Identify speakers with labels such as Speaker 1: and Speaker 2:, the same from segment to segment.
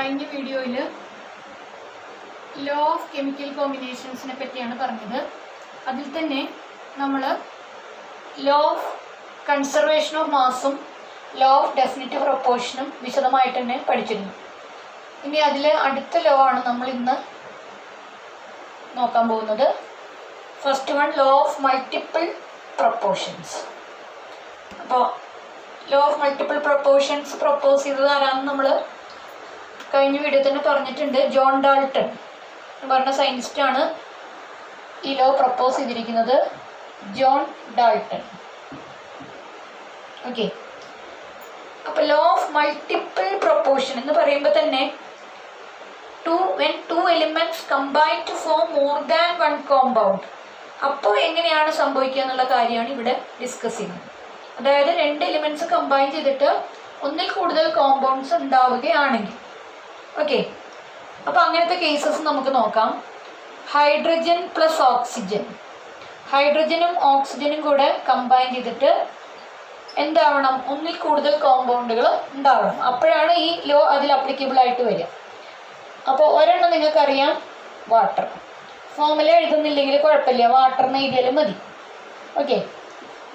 Speaker 1: കഴിഞ്ഞ വീഡിയോയിൽ law of chemical കോമ്പിനേഷൻസിനെ പറ്റിയാണ് പറഞ്ഞത്. അതിൽ തന്നെ നമ്മൾ ലോ ഓഫ് കൺസർവേഷൻ ഓഫ് മാസും ലോ ഓഫ് ഡെഫിനിറ്റ് പ്രൊപ്പോർഷനും വിശദമായിട്ട് തന്നെ പഠിച്ചിരുന്നു. ഇനി അതിൽ അടുത്ത ലോ ആണ് നമ്മൾ ഇന്ന് നോക്കാൻ പോകുന്നത്. First one, law of multiple proportions. അപ്പോൾ law of multiple proportions propose ചെയ്തത് ആരാണെന്ന് നമ്മൾ കഴിഞ്ഞ വീഡിയോ തന്നെ പറഞ്ഞിട്ടുണ്ട്. ജോൺ ഡാൾട്ടൺ എന്ന് പറഞ്ഞ സയൻറ്റിസ്റ്റാണ് ഈ ലോ പ്രൊപ്പോസ് ചെയ്തിരിക്കുന്നത്. John Dalton. ഓക്കെ, അപ്പോൾ ലോ ഓഫ് മൾട്ടിപ്പിൾ പ്രൊപ്പോർഷൻ എന്ന് പറയുമ്പോൾ തന്നെ when two elements combine to form more than one compound, അപ്പോൾ എങ്ങനെയാണ് സംഭവിക്കുക എന്നുള്ള കാര്യമാണ് ഇവിടെ ഡിസ്കസ് ചെയ്യുന്നത്. അതായത് രണ്ട് എലിമെന്റ്സ് കമ്പൈൻ ചെയ്തിട്ട് ഒന്നിൽ കൂടുതൽ കോമ്പൗണ്ട്സ് ഉണ്ടാവുകയാണെങ്കിൽ. ഓക്കെ, അപ്പോൾ അങ്ങനത്തെ കേസസ് നമുക്ക് നോക്കാം. ഹൈഡ്രജൻ പ്ലസ് ഓക്സിജൻ, ഹൈഡ്രജനും ഓക്സിജനും കൂടെ കമ്പൈൻ ചെയ്തിട്ട് എന്താവണം, ഒന്നിൽ കൂടുതൽ കോമ്പൗണ്ടുകൾ ഉണ്ടാവണം. അപ്പോഴാണ് ഈ ലോ അതിൽ അപ്ലിക്കബിൾ ആയിട്ട് വരിക. അപ്പോൾ ഒരെണ്ണം നിങ്ങൾക്കറിയാം, വാട്ടർ. ഫോമുല എഴുതുന്നില്ലെങ്കിൽ കുഴപ്പമില്ല, വാട്ടർ എന്ന് എഴുതിയാലും മതി. Okay,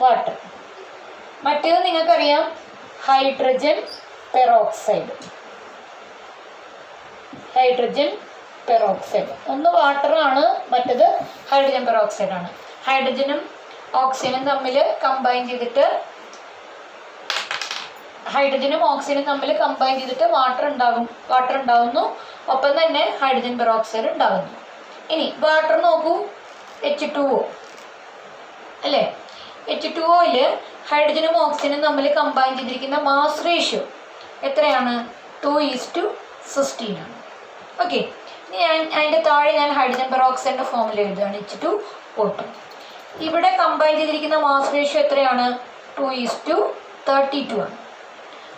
Speaker 1: water. മറ്റേത് നിങ്ങൾക്കറിയാം, ഹൈഡ്രജൻ പെറോക്സൈഡ്. Hydrogen peroxide. ഒന്ന് വാട്ടറാണ്, മറ്റേത് ഹൈഡ്രജൻ പെറോക്സൈഡ് ആണ്. ഹൈഡ്രജനും ഓക്സിജനും തമ്മിൽ കമ്പൈൻ ചെയ്തിട്ട് വാട്ടർ ഉണ്ടാകുന്നു. ഒപ്പം തന്നെ ഹൈഡ്രജൻ പെറോക്സൈഡ് ഉണ്ടാകുന്നു. ഇനി വാട്ടർ നോക്കൂ, H2O അല്ലേ? H2Oയിൽ ഹൈഡ്രജനും ഓക്സിജനും തമ്മിൽ കമ്പൈൻ ചെയ്തിരിക്കുന്ന മാസ് റേഷ്യോ എത്രയാണ്? 2:16 ആണ്. ഓക്കെ, ഇനി അതിൻ്റെ താഴെ ഞാൻ ഹൈഡ്രജൻ പെറോക്സൈഡിൻ്റെ ഫോമിൽ എഴുതുകയാണ്, H2O2. ഇവിടെ കമ്പൈൻ ചെയ്തിരിക്കുന്ന മാസ് റേഷ്യോ എത്രയാണ്? 2:32 ആണ്.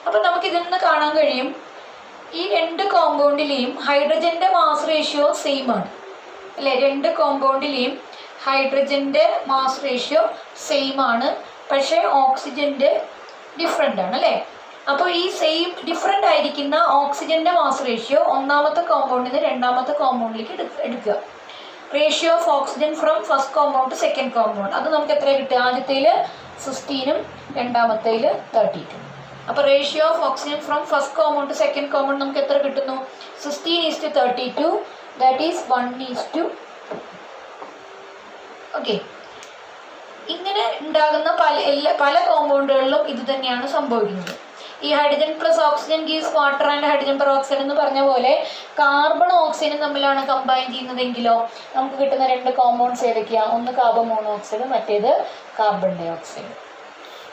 Speaker 1: അപ്പോൾ നമുക്കിതിൽ നിന്ന് കാണാൻ കഴിയും, ഈ രണ്ട് കോമ്പൗണ്ടിലെയും ഹൈഡ്രജൻ്റെ മാസ് റേഷ്യോ സെയിം ആണ് അല്ലേ? രണ്ട് കോമ്പൗണ്ടിലെയും ഹൈഡ്രജൻ്റെ മാസ് റേഷ്യോ സെയിം ആണ്, പക്ഷേ ഓക്സിജൻ്റെ ഡിഫറെൻ്റ് ആണ് അല്ലേ? അപ്പോൾ ഈ സെയിം ഡിഫറെൻ്റ് ആയിരിക്കുന്ന ഓക്സിജൻ്റെ മാസ് റേഷ്യോ ഒന്നാമത്തെ കോമ്പൗണ്ടിൽ നിന്ന് രണ്ടാമത്തെ കോമ്പൗണ്ടിലേക്ക് എടുക്കുക. Ratio of oxygen from first compound to second compound, അത് നമുക്ക് എത്ര കിട്ടുക? ആദ്യത്തേൽ 16ഉം രണ്ടാമത്തേൽ 32. അപ്പോൾ ratio of oxygen from first compound to second compound നമുക്ക് എത്ര കിട്ടുന്നു? 16:32, ദാറ്റ് ഈസ് 1:2. ഓക്കെ, ഇങ്ങനെ ഉണ്ടാകുന്ന പല കോമ്പൗണ്ടുകളിലും ഇത് തന്നെയാണ് സംഭവിക്കുന്നത്. ഈ hydrogen plus oxygen gives water and hydrogen peroxide എന്ന് പറഞ്ഞ പോലെ കാർബൺ ഓക്സിജനും തമ്മിലാണ് കമ്പൈൻ ചെയ്യുന്നതെങ്കിലോ നമുക്ക് കിട്ടുന്ന രണ്ട് കോമ്പൗണ്ട്സ് ഏതൊക്കെയാണ്? ഒന്ന് കാർബൺ മോണോക്സൈഡ്, മറ്റേത് കാർബൺ ഡൈ ഓക്സൈഡ്.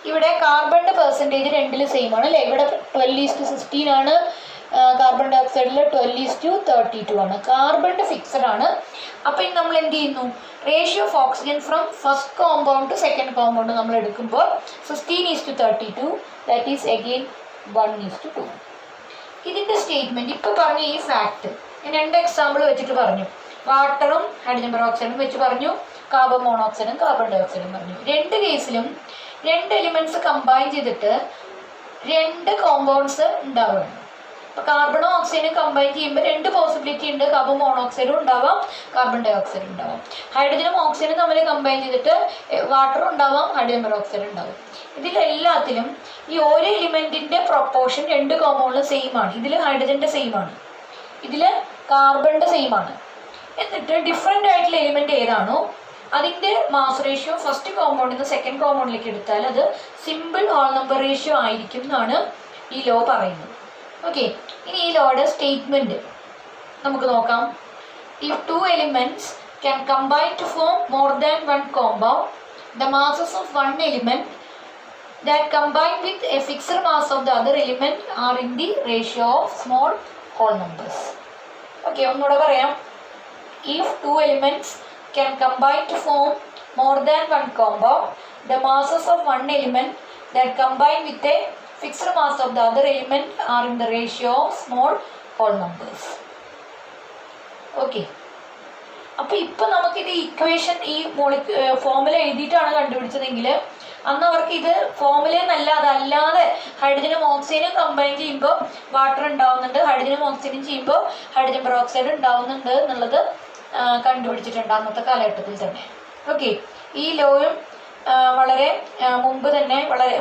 Speaker 1: ഇവിടെ കാർബണിൻ്റെ പെർസെൻറ്റേജ് രണ്ടിൽ സെയിം ആണ് അല്ലേ? ഇവിടെ 12:16 ആണ്, കാർബൺ ഡൈ ഓക്സൈഡിൽ 12:32 ആണ്. കാർബണിൻ്റെ ഫിക്സഡ് ആണ്. അപ്പോൾ ഇനി നമ്മൾ എന്ത് ചെയ്യുന്നു? Ratio of oxygen from first compound to second compound നമ്മൾ എടുക്കുമ്പോൾ 16:32, ദാറ്റ് ഈസ് അഗെയിൻ 1:2. ഇതിൻ്റെ സ്റ്റേറ്റ്മെൻറ്റ് ഇപ്പോൾ പറഞ്ഞ ഈ ഫാക്റ്റ് ഞാൻ രണ്ട് എക്സാമ്പിൾ വെച്ചിട്ട് പറഞ്ഞു. വാട്ടറും ഹൈഡ്രജൻ പെറോക്സൈഡും വെച്ച് പറഞ്ഞു, കാർബൺ മോണോക്സൈഡും കാർബൺ ഡൈ ഓക്സൈഡും പറഞ്ഞു. രണ്ട് കേസിലും രണ്ട് എലിമെൻറ്റ്സ് കമ്പൈൻ ചെയ്തിട്ട് രണ്ട് കോമ്പൗണ്ട്സ് ഉണ്ടാവുകയാണ്. അപ്പോൾ കാർബണും ഓക്സിജനും കമ്പൈൻ ചെയ്യുമ്പോൾ രണ്ട് പോസിബിലിറ്റി ഉണ്ട്. കാർബൺ മോണോക്സൈഡും ഉണ്ടാവാം, കാർബൺ ഡൈ ഓക്സൈഡും ഉണ്ടാവാം. ഹൈഡ്രജനും ഓക്സിജനും തമ്മിൽ കമ്പൈൻ ചെയ്തിട്ട് വാട്ടറും ഉണ്ടാവാം, ഹൈഡ്രജൻ പെറോക്സൈഡ് ഉണ്ടാവും. ഇതിലെല്ലാത്തിലും ഈ ഓരോ എലിമെൻറ്റിൻ്റെ പ്രൊപ്പോർഷൻ രണ്ട് കോമ്പൗണ്ടിലും സെയിം ആണ്. ഇതിൽ ഹൈഡ്രജൻ്റെ സെയിം ആണ്, ഇതിൽ കാർബണിൻ്റെ സെയിം ആണ്. എന്നിട്ട് ഡിഫറെൻ്റ് ആയിട്ടുള്ള എലിമെൻറ്റ് ഏതാണോ അതിൻ്റെ മാസ് റേഷ്യോ ഫസ്റ്റ് കോമ്പൗണ്ടിൽ നിന്ന് സെക്കൻഡ് കോമ്പൗണ്ടിലേക്ക് എടുത്താൽ അത് സിമ്പിൾ ഹോൾ നമ്പർ റേഷ്യോ ആയിരിക്കും എന്നാണ് ഈ ലോ പറയുന്നത്. ഓക്കെ, ഇനി ഈ ലോയുടെ സ്റ്റേറ്റ്മെൻറ്റ് നമുക്ക് നോക്കാം. If two elements can combine to form more than one compound, the masses of one element that combine with a fixed mass of the other element are in the ratio of small whole numbers. Okay, ഒന്നുകൂടെ പറയാം. If two elements can combine to form more than one compound, the masses of one element that combine with a fixed mass of the other element are in the ratio of small whole numbers. Okay, അപ്പോൾ ഇപ്പോൾ നമുക്കിത് equation ഈ formula എഴുതിയിട്ടാണ് കണ്ടുപിടിച്ചതെങ്കിൽ അന്ന് അവർക്ക് ഇത് ഫോമുലയെന്നല്ല, അതല്ലാതെ ഹൈഡ്രജനും ഓക്സിജനും കമ്പൈൻ ചെയ്യുമ്പോൾ വാട്ടർ ഉണ്ടാവുന്നുണ്ട്, ഹൈഡ്രജനും ഓക്സിജനും ചെയ്യുമ്പോൾ ഹൈഡ്രജൻ പെറോക്സൈഡ് ഉണ്ടാവുന്നുണ്ട് എന്നുള്ളത് കണ്ടുപിടിച്ചിട്ടുണ്ട് അന്നത്തെ കാലഘട്ടത്തിൽ തന്നെ. ഓക്കെ, ഈ ലോയും വളരെ മുമ്പ് തന്നെ, വളരെ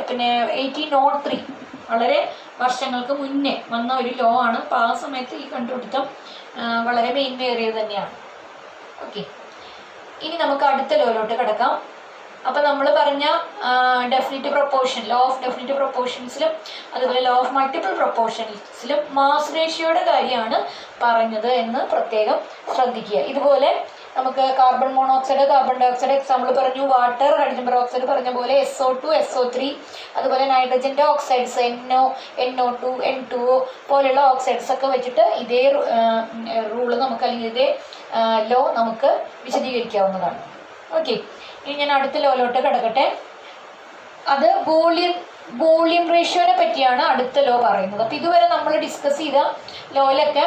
Speaker 1: 1803 വളരെ വർഷങ്ങൾക്ക് മുന്നേ വന്ന ഒരു ലോ ആണ്. അപ്പോൾ ആ സമയത്ത് ഈ കണ്ടുപിടുത്തം വളരെ മേന്മയേറിയത് തന്നെയാണ്. ഓക്കെ, ഇനി നമുക്ക് അടുത്ത ലോയിലോട്ട് കിടക്കാം. അപ്പോൾ നമ്മൾ പറഞ്ഞ definite proportion, law of definite പ്രൊപ്പോർഷൻസിലും അതുപോലെ ലോ ഓഫ് മൾട്ടിപ്പിൾ പ്രൊപ്പോർഷൻസിലും മാസ് റേഷ്യോയുടെ കാര്യമാണ് പറഞ്ഞത് എന്ന് പ്രത്യേകം ശ്രദ്ധിക്കുക. ഇതുപോലെ നമുക്ക് carbon monoxide, carbon dioxide example പറഞ്ഞു, വാട്ടർ, ഹൈഡ്രജൻ പെറോക്സൈഡ് പറഞ്ഞ പോലെ SO2, SO3, അതുപോലെ നൈട്രജൻ്റെ ഓക്സൈഡ്സ് NO, NO2, N2O പോലെയുള്ള ഓക്സൈഡ്സ് ഒക്കെ വെച്ചിട്ട് ഇതേ റൂള് നമുക്ക്, അല്ലെങ്കിൽ ഇതേ ലോ നമുക്ക് വിശദീകരിക്കാവുന്നതാണ്. ഓക്കെ, ഇനി ഞാൻ അടുത്ത ലോയിലോട്ട് കിടക്കട്ടെ. അത് വോളിയം റേഷ്യോനെ പറ്റിയാണ് അടുത്ത ലോ പറയുന്നത്. അപ്പോൾ ഇതുവരെ നമ്മൾ ഡിസ്കസ് ചെയ്ത ലോയിലൊക്കെ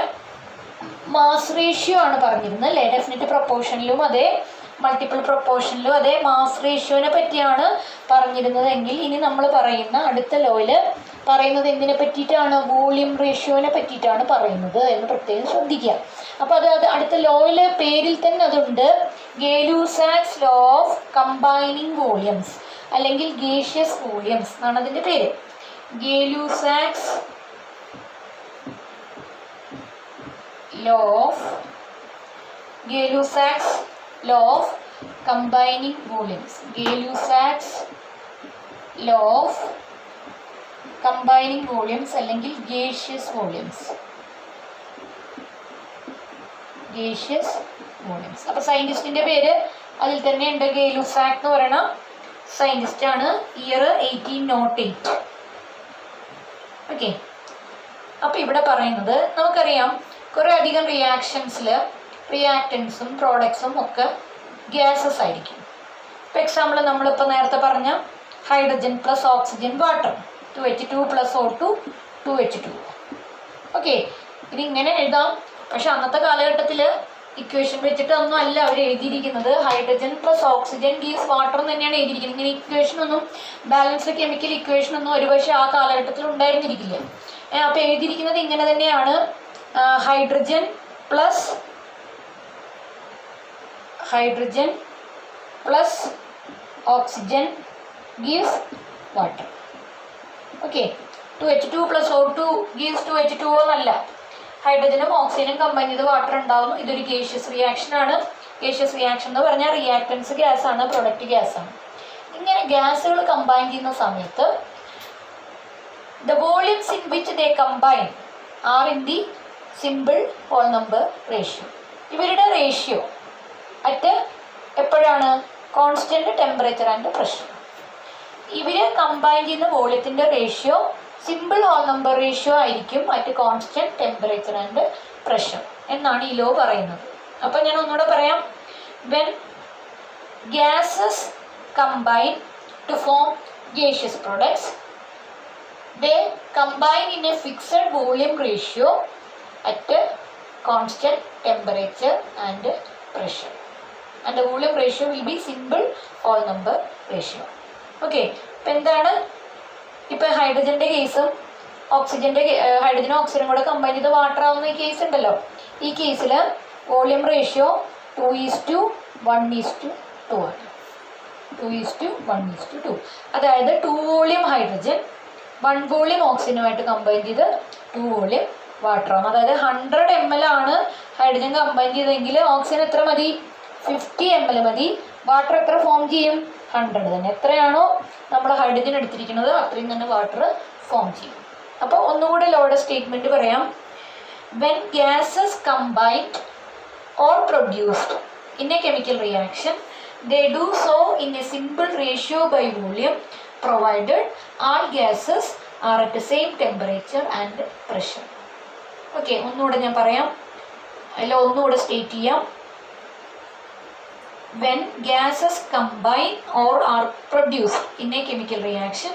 Speaker 1: മാസ് റേഷ്യോ ആണ് പറഞ്ഞിരുന്നത് അല്ലേ? ഡെഫിനിറ്റ് പ്രൊപ്പോർഷനിലും അതെ, മൾട്ടിപ്പിൾ പ്രൊപ്പോർഷനിലും അതെ മാസ് റേഷ്യോനെ പറ്റിയാണ് പറഞ്ഞിരുന്നതെങ്കിൽ ഇനി നമ്മൾ പറയുന്ന അടുത്ത ലോയിൽ പറയുന്നത് എന്തിനെ പറ്റിയിട്ടാണ്? വോളിയം റേഷ്യോനെ പറ്റിയിട്ടാണ് പറയുന്നത് എന്ന് പ്രത്യേകം ശ്രദ്ധിക്കുക. അപ്പോൾ അത് അടുത്ത ലോയിലെ പേരിൽ തന്നെ അതുണ്ട്, ഗേ-ലൂസാക്സ് ലോ ഓഫ് കമ്പൈനിങ് വോളിയംസ് അല്ലെങ്കിൽ ഗേഷ്യസ് വോളിയംസ് എന്നാണ് അതിൻ്റെ പേര്. ഗേ-ലൂസാക്സ് law of combining volumes. Gay-Lussac's law of combining volumes അല്ലെങ്കിൽ gaseous volumes. അപ്പോൾ സയൻറ്റിസ്റ്റിൻ്റെ പേര് അതിൽ തന്നെ ഉണ്ട്, ഗേ-ലുസാക്ക് എന്ന് പറയുന്ന സയൻറ്റിസ്റ്റാണ്. ഇയർ 1808. ഓക്കെ, അപ്പോൾ ഇവിടെ പറയുന്നത് നമുക്കറിയാം കുറേ അധികം റിയാക്ഷൻസിൽ റിയാക്റ്റൻസും പ്രോഡക്ട്സും ഒക്കെ ഗ്യാസസ് ആയിരിക്കും. ഇപ്പോൾ എക്സാമ്പിൾ നമ്മളിപ്പോൾ നേരത്തെ പറഞ്ഞ hydrogen plus oxygen water, 2H2 + O2 2H2. Okay, ഇതിങ്ങനെ എഴുതാം. പക്ഷെ അന്നത്തെ കാലഘട്ടത്തിൽ ഇക്വേഷൻ വെച്ചിട്ട് ഒന്നും അല്ല അവർ എഴുതിയിരിക്കുന്നത്. Hydrogen plus oxygen gives water എന്ന് തന്നെയാണ് എഴുതിയിരിക്കുന്നത്. ഇങ്ങനെ ഇക്വേഷനൊന്നും, ബാലൻസ്ഡ് കെമിക്കൽ ഇക്വേഷനൊന്നും ഒരുപക്ഷെ ആ കാലഘട്ടത്തിൽ ഉണ്ടായിരുന്നിരിക്കില്ല. അപ്പോൾ എഴുതിയിരിക്കുന്നത് ഇങ്ങനെ തന്നെയാണ്, hydrogen plus oxygen gives water. Okay, 2H2 + O2 gives 2H2O എന്നല്ല, ഹൈഡ്രജനും ഓക്സിജനും കമ്പൈൻ ചെയ്ത് വാട്ടർ ഉണ്ടാകുന്നു. ഇതൊരു ഗേഷ്യസ് റിയാക്ഷൻ ആണ്. ഗേഷ്യസ് റിയാക്ഷൻ എന്ന് പറഞ്ഞാൽ റിയാക്റ്റൻസ് ഗ്യാസാണ്, പ്രൊഡക്റ്റ് ഗ്യാസാണ്. ഇങ്ങനെ ഗ്യാസുകൾ കമ്പൈൻ ചെയ്യുന്ന സമയത്ത് the volumes in which they combine are in the simple whole number ratio. ഇവരുടെ റേഷ്യോ അറ്റ് എപ്പോഴാണ്? Constant temperature and pressure. ഇവർ കമ്പൈൻ ചെയ്യുന്ന വോളിയത്തിൻ്റെ ratio simple whole number ratio ആയിരിക്കും at constant temperature and pressure എന്നാണ് ഈ ലോ പറയുന്നത്. അപ്പോൾ ഞാൻ ഒന്നുകൂടെ പറയാം. When gases combine to form gaseous products, they combine in a fixed volume ratio at a constant temperature and pressure, and the volume ratio will be simple whole number ratio. Okay, ഇപ്പോൾ എന്താണ്, ഇപ്പോൾ ഹൈഡ്രജൻ്റെ കേസും ഓക്സിജൻ്റെ ഹൈഡ്രജനും ഓക്സിജനും കൂടെ combine ചെയ്ത് water ആവുന്ന ഈ കേസ് ഉണ്ടല്ലോ, ഈ കേസിൽ വോളിയം റേഷ്യോ 2:1:2 ആണ്. 2:1:2. അതായത് 2 വോളിയം ഹൈഡ്രജൻ 1 വോളിയം ഓക്സിജനുമായിട്ട് കമ്പൈൻ ചെയ്ത് 2 വോളിയം വാട്ടർ ആവും. അതായത് 100 ml ആണ് ഹൈഡ്രജൻ കമ്പൈൻ ചെയ്തെങ്കിൽ ഓക്സിജൻ എത്ര മതി? 50 ml മതി. വാട്ടർ എത്ര ഫോം ചെയ്യും? 100 തന്നെ. എത്രയാണോ നമ്മൾ ഹൈഡ്രജൻ എടുത്തിരിക്കുന്നത് അത്രയും തന്നെ വാട്ടർ ഫോം ചെയ്യും. അപ്പോൾ ഒന്നുകൂടെ ലോയുടെ സ്റ്റേറ്റ്മെൻറ്റ് പറയാം. When gases combined or produced in A chemical reaction, they do so in a simple ratio by volume provided all gases are at the same temperature and pressure. Okay, ഒന്നുകൂടെ ഞാൻ പറയാം, അല്ല ഒന്നുകൂടെ state ചെയ്യാം. When gases combine or are produced in a chemical reaction,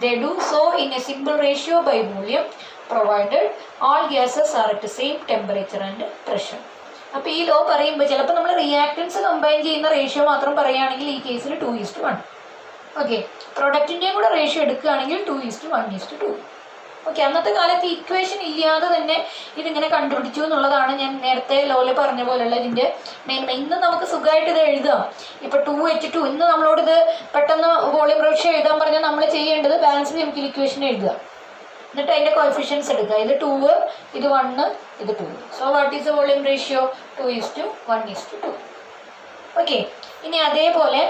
Speaker 1: they do so in a simple ratio by volume provided all gases are at the same temperature and pressure. അപ്പോൾ ഈ law പറയുമ്പോൾ ചിലപ്പോൾ നമ്മൾ reactance combine ചെയ്യുന്ന ratio മാത്രം പറയുകയാണെങ്കിൽ ഈ കേസിൽ 2:1. ഓക്കെ, പ്രൊഡക്റ്റിൻ്റെയും കൂടെ റേഷ്യോ എടുക്കുകയാണെങ്കിൽ 2:1:2. ഓക്കെ, അന്നത്തെ കാലത്ത് ഇക്വേഷൻ ഇല്ലാതെ തന്നെ ഇതിങ്ങനെ കണ്ടുപിടിച്ചു എന്നുള്ളതാണ് ഞാൻ നേരത്തെ ലോയിൽ പറഞ്ഞ പോലെയുള്ള ഇതിൻ്റെ മെയിൻ. ഇന്ന് നമുക്ക് സുഖമായിട്ട് ഇത് എഴുതാം. ഇപ്പോൾ 2H2 ഇന്ന് നമ്മളോട് ഇത് പെട്ടെന്ന് വോളിയം റേഷ്യോ എഴുതാൻ പറഞ്ഞാൽ നമ്മൾ ചെയ്യേണ്ടത് ബാലൻസ്ഡ് കെമിക്കൽ ഇക്വേഷൻ എഴുതുക, എന്നിട്ട് അതിൻ്റെ കോഎഫിഷ്യൻസ് എടുക്കുക. ഇത് 2, ഇത് 1, ഇത് 2. So what is the volume ratio? 2:1:2. Okay, ഇനി അതേപോലെ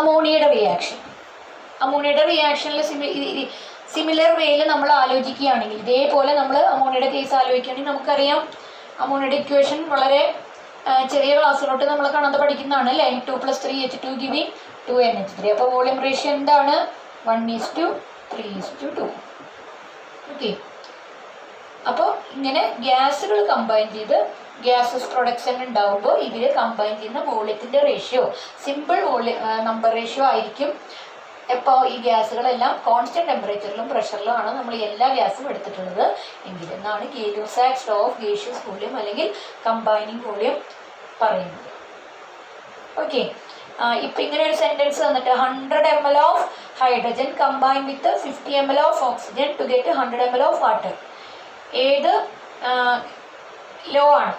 Speaker 1: അമോണിയയുടെ റിയാക്ഷൻ. അമോണിയയുടെ റിയാക്ഷനിൽ സിമിലർ വേയിൽ നമ്മൾ ആലോചിക്കുകയാണെങ്കിൽ, ഇതേപോലെ നമ്മൾ അമോണിയയുടെ കേസ് ആലോചിക്കുകയാണെങ്കിൽ നമുക്കറിയാം അമോണിയയുടെ ഇക്വേഷൻ വളരെ ചെറിയ ക്ലാസ്സിലോട്ട് നമ്മൾ കാണാതെ പഠിക്കുന്നതാണ് അല്ലേ. 2 + 3H2 ഗിവിങ് 2NH3. അപ്പോൾ വോളിയം റേഷ്യോ എന്താണ്? 1:3:2. ഓക്കെ, അപ്പോൾ ഇങ്ങനെ ഗ്യാസുകൾ കമ്പൈൻ ചെയ്ത് ഗ്യാസസ് പ്രൊഡക്ഷൻ ഉണ്ടാകുമ്പോൾ ഇതിൽ കമ്പൈൻ ചെയ്യുന്ന വോളിയത്തിൻ്റെ റേഷ്യോ സിമ്പിൾ നമ്പർ റേഷ്യോ ആയിരിക്കും. ഇപ്പോൾ ഈ ഗ്യാസുകളെല്ലാം കോൺസ്റ്റന്റ് ടെമ്പറേച്ചറിലും പ്രഷറിലുമാണ് നമ്മൾ എല്ലാ ഗ്യാസും എടുത്തിട്ടുള്ളത് എങ്കിൽ എന്നാണ് Gay Lussac's law of gaseous volume അല്ലെങ്കിൽ കമ്പൈനിങ് വോളിയം പറയുന്നത്. ഓക്കെ, ഇപ്പം ഇങ്ങനെ ഒരു സെൻറ്റൻസ് തന്നിട്ട് 100 ml of hydrogen combine with 50 ml of oxygen to get 100 ml of water. ഏത് ലോ ആണ്?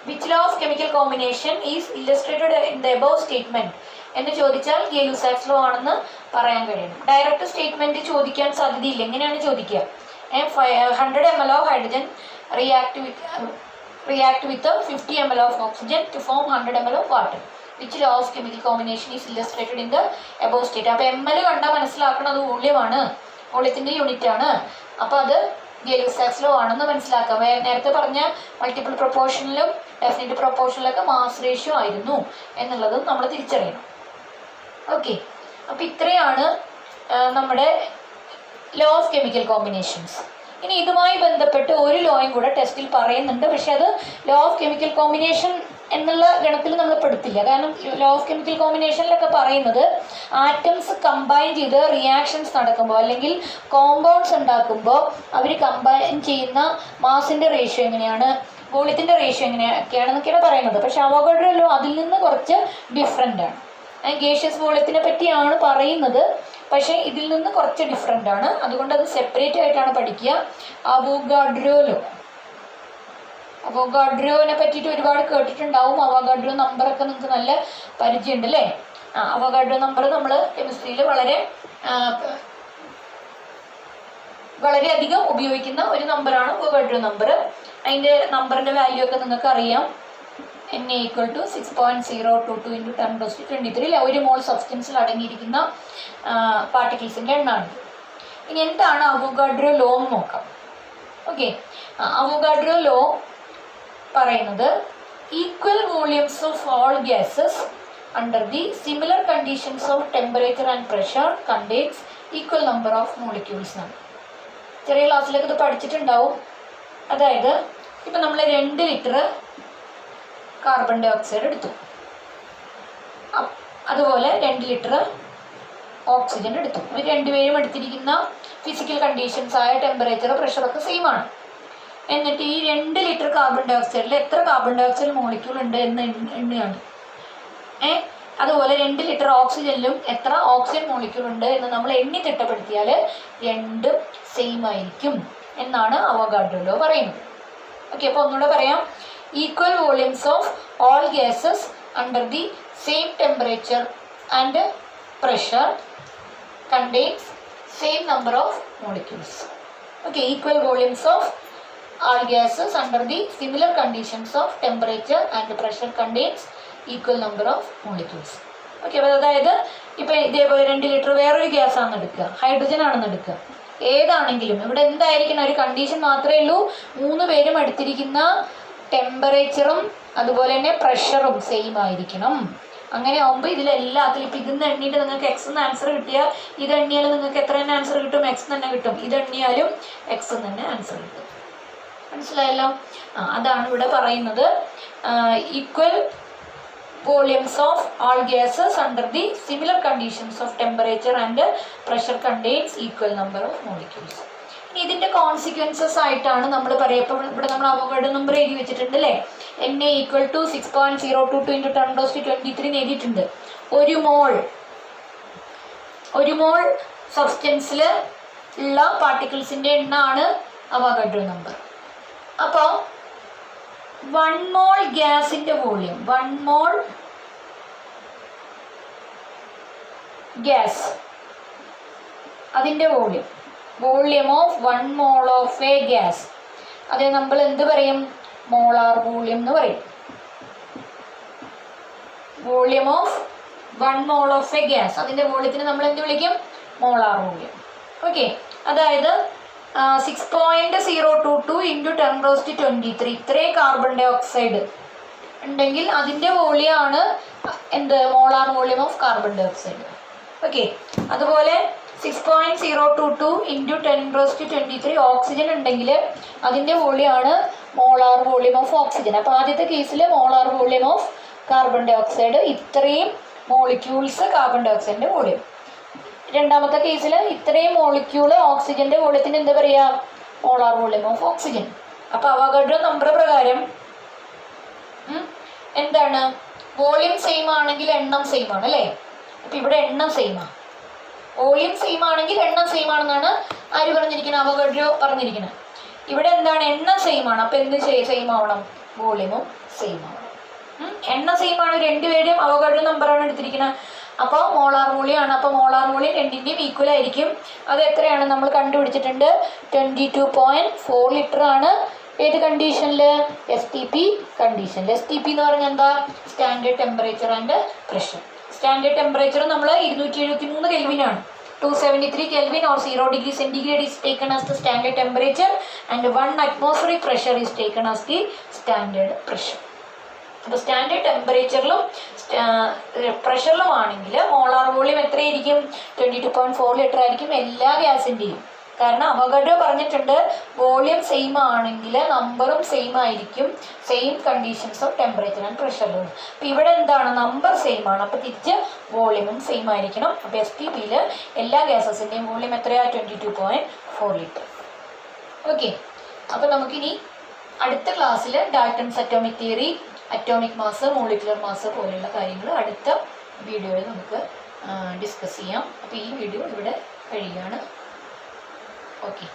Speaker 1: Which law of chemical combination is illustrated in the above statement എന്ന് ചോദിച്ചാൽ ഗേ-ലൂസാക്സ് ലോ ആണെന്ന് പറയാൻ കഴിയണം. ഡയറക്റ്റ് സ്റ്റേറ്റ്മെന്റ് ചോദിക്കാൻ സാധ്യതയില്ല. എങ്ങനെയാണ് ചോദിക്കുക? 100 ml of hydrogen react with 50 ml of oxygen to form 100 ml of water. Which law of chemical combination is illustrated in the above state? അപ്പോൾ ml കണ്ടാൽ മനസ്സിലാക്കണം അത് വോള്യമാണ്, വോള്യത്തിൻ്റെ യൂണിറ്റ് ആണ്. അപ്പോൾ അത് ഗേ-ലൂസാക്സ് ലോ ആണെന്ന് മനസ്സിലാക്കാം. നേരത്തെ പറഞ്ഞ മൾട്ടിപ്പിൾ പ്രൊപ്പോർഷനിലും ഡെഫിനിറ്റ് പ്രൊപ്പോർഷനിലൊക്കെ മാസ് റേഷ്യോ ആയിരുന്നു എന്നുള്ളതും നമ്മൾ തിരിച്ചറിയണം. ഓക്കെ, അപ്പോൾ ഇത്രയാണ് നമ്മുടെ ലോ ഓഫ് കെമിക്കൽ കോമ്പിനേഷൻസ്. ഇനി ഇതുമായി ബന്ധപ്പെട്ട് ഒരു ലോയും കൂടെ ടെസ്റ്റിൽ പറയുന്നുണ്ട്, പക്ഷെ അത് ലോ ഓഫ് കെമിക്കൽ കോമ്പിനേഷൻ എന്നുള്ള ഗണത്തിൽ നമ്മൾ പെടുത്തില്ല. കാരണം ലോ ഓഫ് കെമിക്കൽ കോമ്പിനേഷനിലൊക്കെ പറയുന്നത് ആറ്റംസ് കമ്പൈൻ ചെയ്ത് റിയാക്ഷൻസ് നടക്കുമ്പോൾ അല്ലെങ്കിൽ കോമ്പൗണ്ട്സ് ഉണ്ടാക്കുമ്പോൾ അവർ കമ്പൈൻ ചെയ്യുന്ന മാസിൻ്റെ റേഷ്യോ എങ്ങനെയാണ്, വോളിയത്തിൻ്റെ റേഷ്യോ എങ്ങനെയൊക്കെയാണെന്നൊക്കെയാണ് പറയുന്നത്. പക്ഷെ അവോഗാഡ്രോ ലോ അതിൽ നിന്ന് കുറച്ച് ഡിഫറെൻ്റ് ആണ്. ഗേഷ്യസ് വോളിയത്തിനെ പറ്റിയാണ് പറയുന്നത്, പക്ഷേ ഇതിൽ നിന്ന് കുറച്ച് ഡിഫറെൻ്റ് ആണ്. അതുകൊണ്ട് അത് സെപ്പറേറ്റ് ആയിട്ടാണ് പഠിക്കുക. അവോഗാഡ്രോനെ പറ്റിയിട്ട് ഒരുപാട് കേട്ടിട്ടുണ്ടാവും. അവോഗാഡ്രോ നമ്പറൊക്കെ നിങ്ങൾക്ക് നല്ല പരിചയമുണ്ട് അല്ലേ? അവോഗാഡ്രോ നമ്പർ നമ്മൾ കെമിസ്ട്രിയിൽ വളരെയധികം ഉപയോഗിക്കുന്ന ഒരു നമ്പറാണ് അവോഗാഡ്രോ നമ്പർ. അതിൻ്റെ നമ്പറിൻ്റെ വാല്യൂ ഒക്കെ നിങ്ങൾക്ക് അറിയാം. Na = 6.022 × 10⁻23. ഒരു മോൾ സബ്സ്റ്റൻസിൽ അടങ്ങിയിരിക്കുന്ന പാർട്ടിക്കിൾസിൻ്റെ എണ്ണമാണ്. ഇനി എന്താണ് അവോഗാഡ്രോ ലോ എന്ന് നോക്കാം. ഓക്കെ, അവോഗാഡ്രോ ലോ പറയുന്നത് equal volumes of all gases under the similar conditions of temperature and pressure contains equal number of molecules ആണ്. ചെറിയ ക്ലാസ്സിലൊക്കെ ഇത് പഠിച്ചിട്ടുണ്ടാവും. അതായത് ഇപ്പം നമ്മൾ 2 ലിറ്റർ കാർബൺ ഡൈ ഓക്സൈഡ് എടുത്തു, അതുപോലെ 2 ലിറ്റർ ഓക്സിജൻ എടുത്തു. ഇവർ രണ്ടുപേരും എടുത്തിരിക്കുന്ന ഫിസിക്കൽ കണ്ടീഷൻസ് ആയ ടെമ്പറേച്ചർ പ്രഷറൊക്കെ സെയിം ആണ്. എന്നിട്ട് ഈ 2 ലിറ്റർ കാർബൺ ഡൈ ഓക്സൈഡിൽ എത്ര കാർബൺ ഡൈ ഓക്സൈഡ് മോളിക്യൂൾ ഉണ്ട് എന്ന് എണ്ണുകയാണ്. അതുപോലെ 2 ലിറ്റർ ഓക്സിജനിലും എത്ര ഓക്സിജൻ മോളിക്യൂൾ ഉണ്ട് എന്ന് നമ്മൾ എണ്ണി തിട്ടപ്പെടുത്തിയാൽ രണ്ടും സെയിം ആയിരിക്കും എന്നാണ് അവോഗാഡ്രോ ലോ പറയുന്നത്. ഓക്കെ, അപ്പോൾ ഒന്നുകൂടെ പറയാം. Equal volumes of all gases under the same temperature and pressure contains same number of molecules. Okay, equal volumes of all gases under the similar conditions of temperature and pressure contains equal number of molecules. Okay, അപ്പോൾ അതായത് ഇപ്പോൾ ഇതേപോലെ 2 litre വേറൊരു gas ആണെന്ന് എടുക്കുക, hydrogen ആണെന്ന് എടുക്കുക. ഏതാണെങ്കിലും ഇവിടെ എന്തായിരിക്കണം, ഒരു കണ്ടീഷൻ മാത്രമേ ഉള്ളൂ. 3 പേരും എടുത്തിരിക്കുന്ന ടെമ്പറേച്ചറും അതുപോലെ തന്നെ പ്രഷറും സെയിം ആയിരിക്കണം. അങ്ങനെ ആകുമ്പോൾ ഇതിലെല്ലാത്തിലും ഇപ്പം ഇതിന്ന് എണ്ണിയിട്ട് നിങ്ങൾക്ക് എക്സ് എന്ന് ആൻസർ കിട്ടിയാൽ ഇത് എണ്ണിയാലും നിങ്ങൾക്ക് എത്ര തന്നെ ആൻസർ കിട്ടും? എക്സ് തന്നെ കിട്ടും. ഇത് എണ്ണിയാലും എക്സ് തന്നെ ആൻസർ കിട്ടും. മനസ്സിലായല്ലോ? അതാണ് ഇവിടെ പറയുന്നത്. Equal volumes of all gases under the similar conditions of temperature and pressure contains equal number of molecules. ഇതിൻ്റെ കോൺസിക്വൻസസ് ആയിട്ടാണ് നമ്മൾ പറയുമ്പോൾ ഇവിടെ നമ്മൾ അവോഗാഡ്രോ നമ്പർ എഴുതി വെച്ചിട്ടുണ്ട് അല്ലേ. Na = 6.022 × 10⁻23 എഴുതിയിട്ടുണ്ട്. ഒരു മോൾ സബ്സ്റ്റൻസിൽ ഉള്ള പാർട്ടിക്കിൾസിൻ്റെ എണ്ണമാണ് അവഗാഡ്രോ നമ്പർ. അപ്പോൾ 1 മോൾ ഗ്യാസിൻ്റെ വോളിയം, 1 മോൾ ഗ്യാസ് അതിൻ്റെ volume of 1 mole of a gas, അത് നമ്മൾ എന്ത് പറയും? മോളാർ വോളിയം എന്ന് പറയും. Volume of 1 mole of a gas, അതിൻ്റെ വോളിയത്തിന് നമ്മൾ എന്ത് വിളിക്കും? Molar volume. ഓക്കെ, അതായത് 6.022 × 10⁻23 ഇത്രയും കാർബൺ ഡൈ ഓക്സൈഡ് ഉണ്ടെങ്കിൽ അതിൻ്റെ വോളിയമാണ് എന്ത്? Molar volume of carbon dioxide. Okay, അതുപോലെ 6.022 × 10⁻23 ഓക്സിജൻ ഉണ്ടെങ്കിൽ അതിൻ്റെ വോളിയമാണ് മോളാർ വോളിയം ഓഫ് ഓക്സിജൻ. അപ്പോൾ ആദ്യത്തെ കേസിൽ molar volume of carbon dioxide, ഇത്രയും മോളിക്യൂൾസ് കാർബൺ ഡൈ ഓക്സൈഡിൻ്റെ വോളിയം. രണ്ടാമത്തെ കേസിൽ ഇത്രയും മോളിക്യൂള് ഓക്സിജൻ്റെ വോളിയത്തിന് എന്താ പറയുക? Molar volume of oxygen. അപ്പോൾ അവഗാഡ്രോ നമ്പർ പ്രകാരം എന്താണ്? വോളിയം സെയിം ആണെങ്കിൽ എണ്ണം സെയിം ആണ് അല്ലേ? അപ്പം ഇവിടെ എണ്ണം സെയിമാണ്. വോളിയം സെയിം ആണെങ്കിൽ എണ്ണം സെയിം ആണെന്നാണ് ആര് പറഞ്ഞിരിക്കുന്നത്? അവഗാഡ്രോ പറഞ്ഞിരിക്കുന്നത്. ഇവിടെ എന്താണ്? എണ്ണം സെയിം ആണ്. അപ്പം എന്ത് സെയിം ആവണം? വോളിയമും സെയിം ആവണം. എണ്ണം സെയിം ആണ്, രണ്ടുപേരുടെയും അവഗാഡ്രോ നമ്പറാണ് എടുത്തിരിക്കുന്നത്. അപ്പോൾ മോളാർ വോളിയം ആണ്. അപ്പോൾ മോളാർ വോളിയം രണ്ടിൻ്റെയും ഈക്വൽ ആയിരിക്കും. അത് എത്രയാണ് നമ്മൾ കണ്ടുപിടിച്ചിട്ടുണ്ട്? 22.4 ലിറ്റർ ആണ്. ഏത് കണ്ടീഷനിൽ? STP കണ്ടീഷനിൽ. STP എന്ന് പറഞ്ഞാൽ എന്താ? Standard temperature and pressure. Standard temperature നമ്മൾ 273 കെൽവിനാണ്. 273 Kelvin or 0 degree centigrade is taken as the standard temperature and 1 atmospheric pressure is taken as the standard pressure. അപ്പോൾ സ്റ്റാൻഡേർഡ് ടെമ്പറേച്ചറിലും പ്രഷറിലും ആണെങ്കിൽ മോളാർ വോളിയം എത്രയായിരിക്കും? 22.4 ലിറ്റർ ആയിരിക്കും എല്ലാ ഗ്യാസിൻ്റെയും. കാരണം അവഗാഡ്രോ പറഞ്ഞിട്ടുണ്ട് വോളിയം സെയിം ആണെങ്കിൽ നമ്പറും സെയിം ആയിരിക്കും, same conditions of temperature and പ്രഷറിലും. അപ്പോൾ ഇവിടെ എന്താണ്? നമ്പർ സെയിം ആണ്. അപ്പോൾ തിരിച്ച് വോളിയമും സെയിം ആയിരിക്കണം. അപ്പോൾ STPയിൽ എല്ലാ ഗ്യാസസിൻ്റെയും വോളിയം എത്രയാണ്? 22.4 ലിറ്റർ. ഓക്കെ, അപ്പോൾ നമുക്കിനി അടുത്ത ക്ലാസ്സിൽ Dalton's atomic theory, atomic mass, molecular mass പോലെയുള്ള കാര്യങ്ങൾ അടുത്ത വീഡിയോയിൽ നമുക്ക് ഡിസ്കസ് ചെയ്യാം. അപ്പോൾ ഈ വീഡിയോ ഇവിടെ കഴിയുകയാണ്. ഓക്കെ.